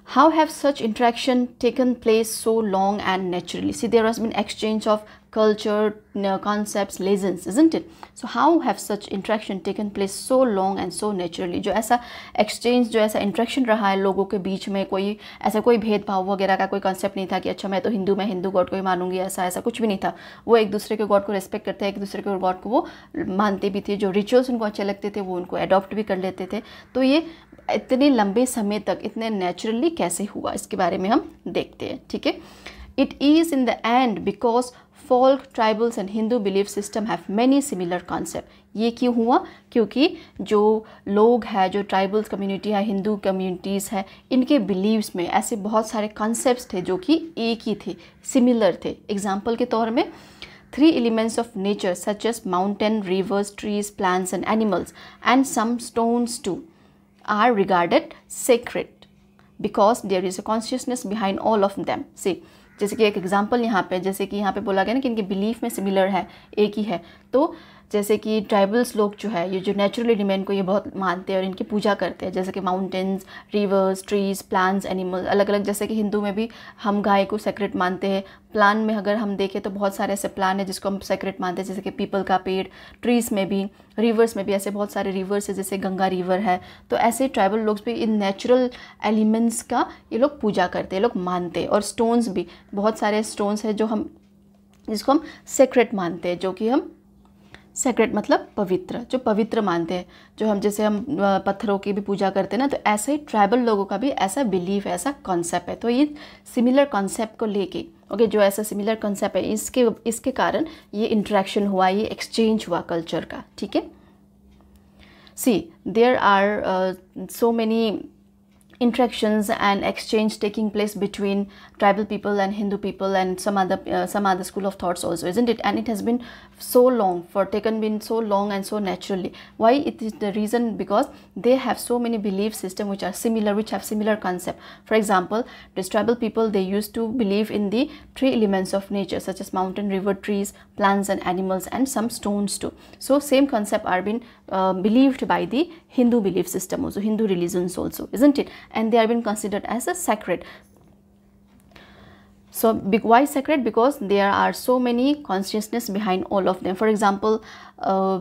Speaker 1: How have such interaction taken place so long and naturally? See, there has been exchange of culture, concepts, legends, isn't it? So how have such interaction taken place so long and so naturally? जो ऐसा exchange, जो ऐसा interaction रहा है लोगों के बीच में, कोई ऐसा कोई भेदभाव वगैरह का कोई concept नहीं था कि अच्छा मैं तो हिंदू, मैं हिंदू गॉड को ही मानूंगी, ऐसा कुछ भी नहीं था। वो एक दूसरे के गॉड को रेस्पेक्ट करते हैं, एक दूसरे के गॉड को वो मानते भी थे, जो रिचुअल्स उनको अच्छे लगते थे वो उनको अडॉप्ट भी कर लेते थे। तो ये इतने लंबे समय तक इतने नेचुरली कैसे हुआ, इसके बारे में हम देखते हैं, ठीक है। It is in the end because folk tribals and Hindu belief system have many similar concept। ये क्यों हुआ? क्योंकि जो लोग हैं, जो ट्राइबल्स कम्युनिटी है, हिंदू कम्युनिटीज़ है, इनके बिलीव्स में ऐसे बहुत सारे कॉन्सेप्ट्स थे जो कि एक ही थे, सिमिलर थे। एग्जाम्पल के तौर में 3 elements of nature such as mountain, rivers, trees, plants and animals and some stones too are regarded sacred because there is a consciousness behind all of them। See, जैसे कि एक एग्जांपल यहाँ पे, जैसे कि यहाँ पे बोला गया ना कि इनके बिलीफ में सिमिलर है, एक ही है। तो जैसे कि ट्राइबल्स लोग जो है, ये जो नेचुरल एलिमेंट को ये बहुत मानते हैं और इनकी पूजा करते हैं, जैसे कि mountains, reverse, trees, plants, animal, अलग अलग। जैसे कि हिंदू में भी हम गाय को सेक्रेट मानते हैं। प्लान में अगर हम देखें तो बहुत सारे ऐसे प्लान है जिसको हम सेक्रेट मानते हैं, जैसे कि पीपल का पेड़। ट्रीज में भी, रिवर्स में भी ऐसे बहुत सारे रिवर्स है, जैसे गंगा रिवर है। तो ऐसे ट्राइबल लोग भी इन नेचुरल एलिमेंट्स का ये लोग पूजा करते हैं, लोग मानते हैं। और स्टोन्स भी, बहुत सारे स्टोन्स है जो हम, जिसको हम सेक्रेट मानते हैं, जो कि हम सेक्रेट मतलब पवित्र, जो पवित्र मानते हैं, जो हम जैसे हम पत्थरों की भी पूजा करते हैं ना, तो ऐसे ही ट्राइबल लोगों का भी ऐसा बिलीफ है, ऐसा कॉन्सेप्ट है। तो ये सिमिलर कॉन्सेप्ट को लेके ओके, जो ऐसा सिमिलर कॉन्सेप्ट है इसके कारण ये इंटरेक्शन हुआ, ये एक्सचेंज हुआ कल्चर का, ठीक है। See there are so many interactions and exchange taking place between tribal people and Hindu people and some other school of thoughts also, isn't it? And it has been so long, been so long and so naturally. Why? It is the reason because they have so many belief system which are similar, which have similar concept. For example, these tribal people, they used to believe in the three elements of nature such as mountain, river, trees, plants and animals, and some stones too. So same concept are been believed by the Hindu belief system also, Hindu religions also, isn't it? And they are being considered as a sacred. So why sacred? Because there are so many consciousness behind all of them. For example,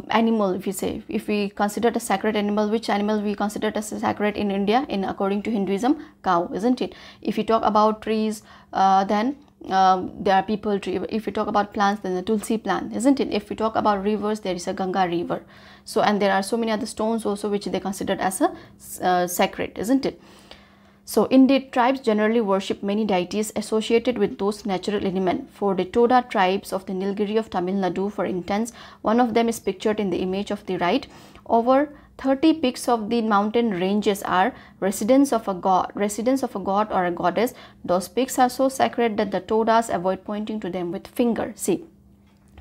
Speaker 1: animal, if we consider a sacred animal, which animal we consider as sacred in India in according to Hinduism? Cow, isn't it? If you talk about trees, then there are people tree. If we talk about plants, then the Tulsi plant, isn't it? If we talk about rivers, there is a Ganga river. So, and there are so many other stones also which they considered as a sacred, isn't it? So indeed, tribes generally worship many deities associated with those natural elements. For the Toda tribes of the Nilgiri of Tamil Nadu, for instance, one of them is pictured in the image of the right. Over 30 peaks of the mountain ranges are residents of a god or a goddess. Those peaks are so sacred that the Todas avoid pointing to them with finger. See,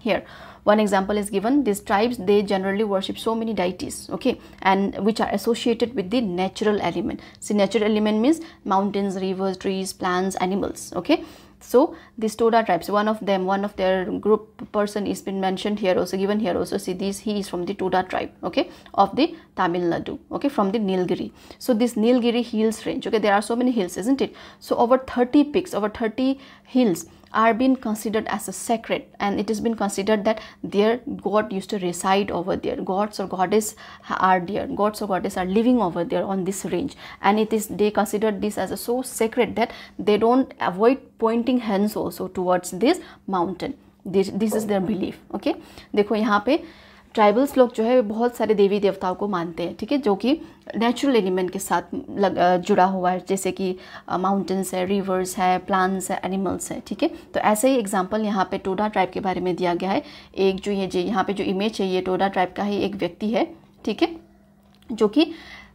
Speaker 1: here one example is given. These tribes, they generally worship so many deities, okay, and which are associated with the natural element. See, natural element means mountains, rivers, trees, plants, animals, okay. So these Toda tribes, one of their group person is been mentioned here also, given here also. See, he is from the Toda tribe, okay, of the Tamil Nadu, okay, from the Nilgiri. So this Nilgiri hills range, okay, there are so many hills, isn't it? So over 30 peaks, over 30 hills are being considered as a sacred, and it has been considered that their god used to reside over there. Gods or goddess are there, gods or goddess are living over there on this range, and they considered this as a so sacred that they don't avoid pointing hands also towards this mountain. This is their belief, okay. देखो यहाँ पे tribals लोग जो है बहुत सारे देवी देवताओं को मानते हैं, ठीक है, जो कि नेचुरल एलिमेंट के साथ जुड़ा हुआ है, जैसे कि माउंटेन्स है, रिवर्स है, प्लांट्स है, एनिमल्स है, ठीक है। तो ऐसे ही एग्जांपल यहाँ पे टोडा ट्राइब के बारे में दिया गया है। एक जो ये यहाँ पे जो इमेज है, ये टोडा ट्राइब का ही एक व्यक्ति है, ठीक है, जो कि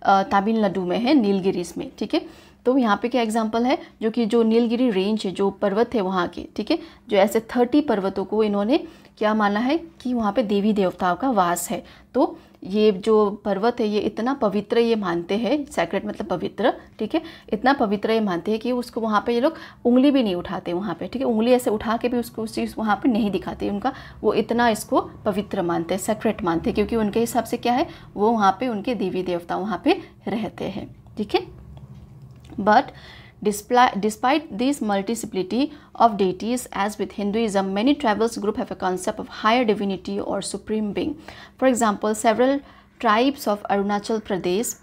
Speaker 1: तमिलनाडु में है, नीलगिरीज में, ठीक है। तो यहाँ पे क्या एग्जांपल है, जो नीलगिरी रेंज है, जो पर्वत है वहाँ के, ठीक है, जो ऐसे 30 पर्वतों को इन्होंने क्या माना है कि वहाँ पे देवी देवताओं का वास है। तो ये जो पर्वत है, ये इतना पवित्र ये मानते हैं, सैक्रेड मतलब पवित्र, ठीक है, इतना पवित्र ये मानते हैं कि उसको वहाँ पे ये लोग उंगली भी नहीं उठाते वहाँ पे, ठीक है, उंगली ऐसे उठा के भी उसको उस चीज़ वहाँ पे नहीं दिखाते उनका, वो इतना इसको पवित्र मानते हैं, सैक्रेड मानते हैं, क्योंकि उनके हिसाब से क्या है, वो वहाँ पे उनके देवी देवता वहाँ पे रहते हैं, ठीक है। But despite this multiplicity of deities, as with Hinduism, many tribal groups have a concept of higher divinity or supreme being. For example, several tribes of Arunachal Pradesh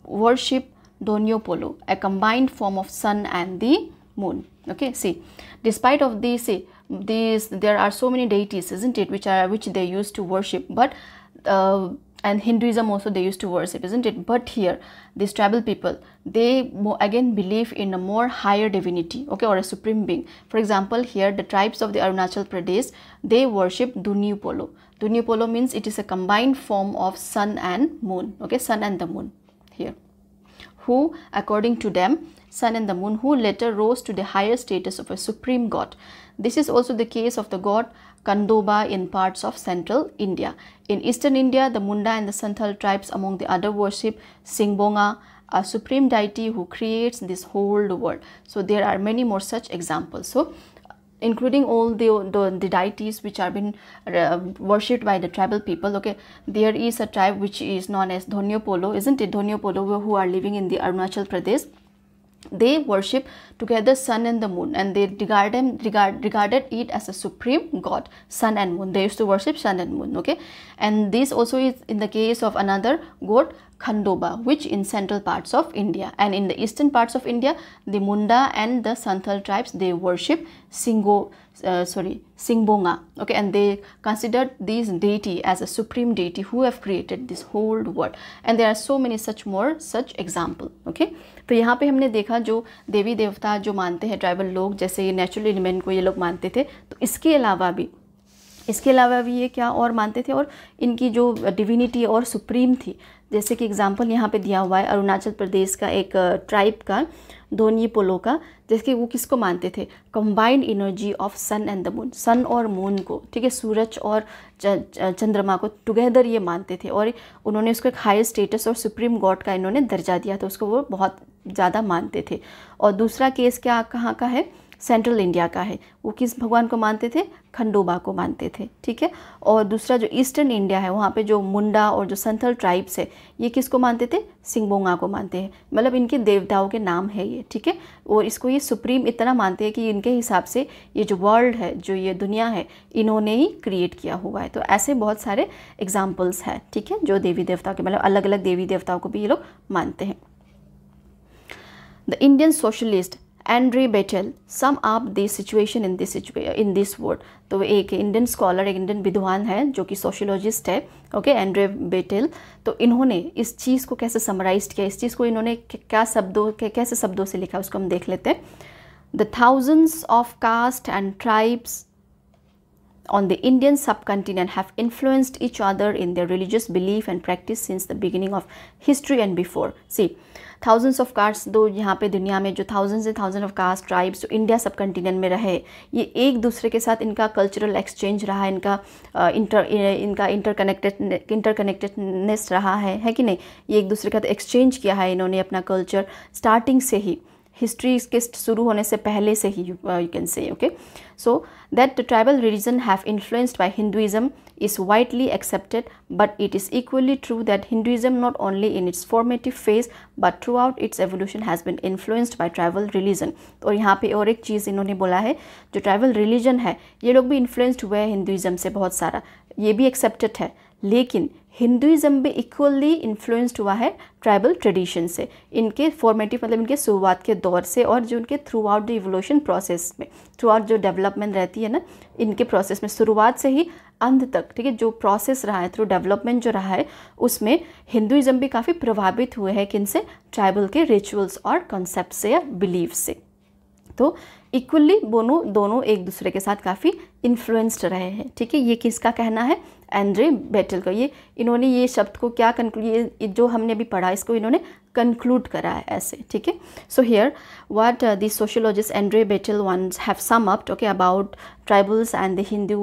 Speaker 1: worship Donyopolo, a combined form of sun and the moon. Okay, see, despite of these, there are so many deities, isn't it, which they used to worship, but and Hinduism also they used to worship, isn't it? But here, these tribal people, they again believe in a more higher divinity, okay, or a supreme being. For example, here the tribes of the Arunachal Pradesh, they worship Dunyupolo. Dunyupolo means it is a combined form of sun and moon, okay, sun and the moon here, who according to them, sun and the moon, who later rose to the higher status of a supreme god. This is also the case of the god Kandoba in parts of central India. In eastern India, the Munda and the Santhal tribes among the other worship Singbonga, a supreme deity who creates this whole world. So there are many more such examples. So including all the deities which are been worshipped by the tribal people, okay, there is a tribe which is known as Dhonyopolo, isn't it? Dhonyopolo, who are living in the Arunachal Pradesh. They worship together sun and the moon, and they regarded it as a supreme god, sun and moon. They used to worship sun and moon, okay. And this also is in the case of another god Khandoba, which in central parts of India, and in the eastern parts of India, the Munda and the Santhal tribes, they worship Singbonga, okay, and they considered this deity as a supreme deity who have created this whole world, and there are so many such example, okay. तो यहाँ पे हमने देखा जो देवी देवता जो मानते हैं ट्राइबल लोग, जैसे ये नेचुरल एलिमेंट को ये लोग मानते थे, तो इसके अलावा भी ये क्या और मानते थे, और इनकी जो डिविनिटी और सुप्रीम थी, जैसे कि एग्जांपल यहाँ पे दिया हुआ है अरुणाचल प्रदेश का एक ट्राइब का दोन्यी पोलो का, जैसे वो किसको मानते थे, combined energy of sun and the moon, sun और मून को, ठीक है, सूरज और चंद्रमा को टुगेदर ये मानते थे, और उन्होंने उसको एक हायर स्टेटस और सुप्रीम गॉड का इन्होंने दर्जा दिया, तो उसको वो बहुत ज़्यादा मानते थे। और दूसरा केस क्या कहाँ का है, सेंट्रल इंडिया का है, वो किस भगवान को मानते थे, खंडोबा को मानते थे, ठीक है। और दूसरा जो ईस्टर्न इंडिया है, वहाँ पे जो मुंडा और जो संथल ट्राइब्स है, ये किसको मानते थे, सिंगबोंगा को मानते हैं, मतलब इनके देवताओं के नाम है ये, ठीक है। और इसको ये सुप्रीम इतना मानते हैं कि इनके हिसाब से ये जो वर्ल्ड है, जो ये दुनिया है, इन्होंने ही क्रिएट किया हुआ है। तो ऐसे बहुत सारे एग्जाम्पल्स हैं, ठीक है, जो देवी देवताओं के, मतलब अलग अलग देवी देवताओं को भी ये लोग मानते हैं। The Indian socialist Andre battle sum up this situation in this word. तो एक इंडियन स्कॉलर, एक इंडियन विद्वान है जो कि सोशियोलॉजिस्ट है, ओके, एंड्रे बेटेल। तो इन्होंने इस चीज़ को कैसे समराइज किया, इस चीज़ को इन्होंने कैसे शब्दों से लिखा, उसको हम देख लेते हैं। The thousands of caste and tribes on the Indian subcontinent have influenced each other in their religious belief and practice since the beginning of history and before. See, thousands of caste, दो यहाँ पे दुनिया में जो thousands and thousands of caste tribes जो India सब continent में रहे, ये एक दूसरे के साथ इनका कल्चरल एक्सचेंज रहा, इनका इंटरकनेक्टेडनेस रहा है कि नहीं, ये एक दूसरे का एक्सचेंज किया है इन्होंने अपना कल्चर स्टार्टिंग से ही, हिस्ट्री के शुरू होने से पहले से ही, you can say, okay. So that the tribal religion have influenced by Hinduism is widely accepted, but it is equally true that Hinduism not only in its formative phase but throughout its evolution has been influenced by tribal religion. और यहाँ पे और एक चीज़ इन्होंने बोला है, जो tribal religion है ये लोग भी इन्फ्लुएंस्ड हुए हैं हिंदुइज्म से बहुत सारा, ये भी एक्सेप्टेड है, लेकिन हिंदुइज्म भी इक्वली इन्फ्लुएंस्ड हुआ है ट्राइबल ट्रेडिशन से, इनके फॉर्मेटिव मतलब इनके शुरुआत के दौर से, और जो उनके through out the evolution process में, थ्रू आउट जो डेवलपमेंट रहती है ना इनके प्रोसेस में, शुरुआत से ही अंत तक, ठीक है, जो प्रोसेस रहा है, थ्रू डेवलपमेंट जो रहा है, उसमें हिंदुइज्म भी काफ़ी प्रभावित हुए हैं किनसे, ट्राइबल के रिचुअल्स और कॉन्सेप्ट से या बिलीफ से। तो इक्वली दोनों एक दूसरे के साथ काफ़ी इन्फ्लुएंस्ड रहे हैं, ठीक है। ये किसका कहना है, एंड्रे बेटेल का। ये इन्होंने ये शब्द को क्या ये जो हमने अभी पढ़ा इसको इन्होंने कंक्लूड करा है ऐसे, ठीक है। So here what the sociologist Andre battle once have sum up, okay, about tribals and the Hindu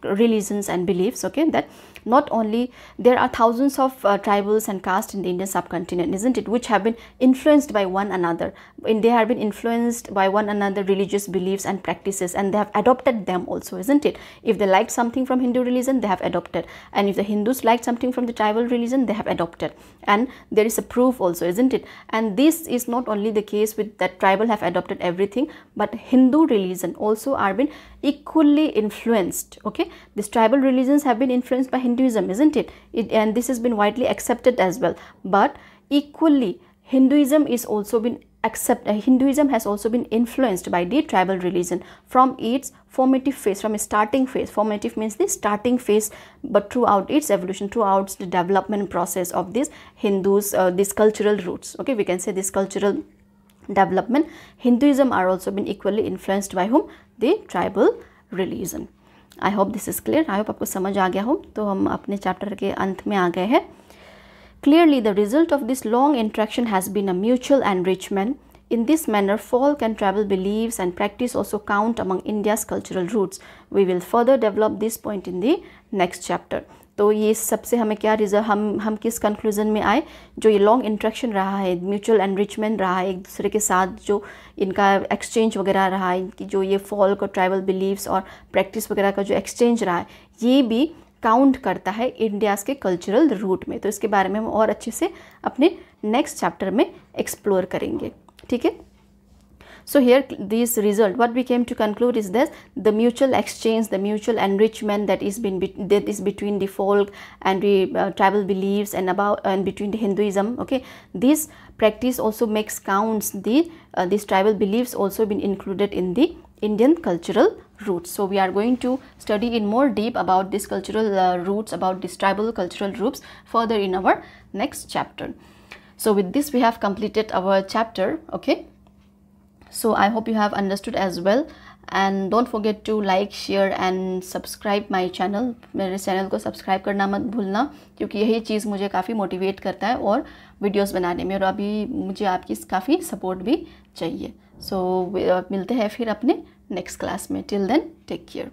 Speaker 1: religions and beliefs, okay, that not only there are thousands of tribals and castes in the Indian subcontinent, isn't it, which have been influenced by one another, and they have been influenced by one another religious beliefs and practices, and they have adopted them also, isn't it. If they liked something from Hindu religion, they have adopted, and if the Hindus liked something from the tribal religion, they have adopted, and there is a proof also, isn't it. And this is not only the case with that tribal have adopted everything, but Hindu religion also are been equally influenced, okay. These tribal religions have been influenced by Hinduism, isn't it, and this has been widely accepted as well, but equally Hinduism has also been influenced by the tribal religion from its formative phase, from its starting phase. Formative means the starting phase, but throughout its evolution, throughout the development process of these Hindus, these cultural roots, okay, we can say this cultural development, Hinduism are also been equally influenced by whom, the tribal religion. I hope this is clear. I hope आपको समझ आ गया हो। तो हम अपने chapter के अंत में आ गए हैं। Clearly, the result of this long interaction has been a mutual enrichment. In this manner, folk and tribal beliefs and practice also count among India's cultural roots. We will further develop this point in the next chapter. तो ये सबसे हमें क्या result, हम किस conclusion में आए, जो ये लॉन्ग इंट्रैक्शन रहा है, म्यूचुअल एनरिचमेंट रहा है एक दूसरे के साथ, जो इनका एक्सचेंज वगैरह रहा है, इनकी जो ये फॉल्क और ट्राइबल बिलीव्स और प्रैक्टिस वगैरह का जो एक्सचेंज रहा है, ये भी काउंट करता है इंडियाज़ के कल्चरल रूट में। तो इसके बारे में हम और अच्छे से अपने नेक्स्ट चैप्टर में एक्सप्लोर करेंगे, ठीक है। So here this result, what we came to conclude is this: the mutual exchange, the mutual enrichment that is between the folk and the tribal beliefs and between the Hinduism. Okay, this practice also makes counts these tribal beliefs also been included in the Indian cultural roots. So we are going to study in more deep about this cultural roots, about these tribal cultural roots further in our next chapter. So with this we have completed our chapter. Okay, so I hope you have understood as well, and don't forget to like, share and subscribe my channel. मेरे channel को subscribe करना मत भूलना, क्योंकि यही चीज़ मुझे काफ़ी motivate करता है और वीडियोस बनाने में, और अभी मुझे आपकी काफ़ी सपोर्ट भी चाहिए. सो मिलते हैं फिर अपने नेक्स्ट क्लास में. Till then take care.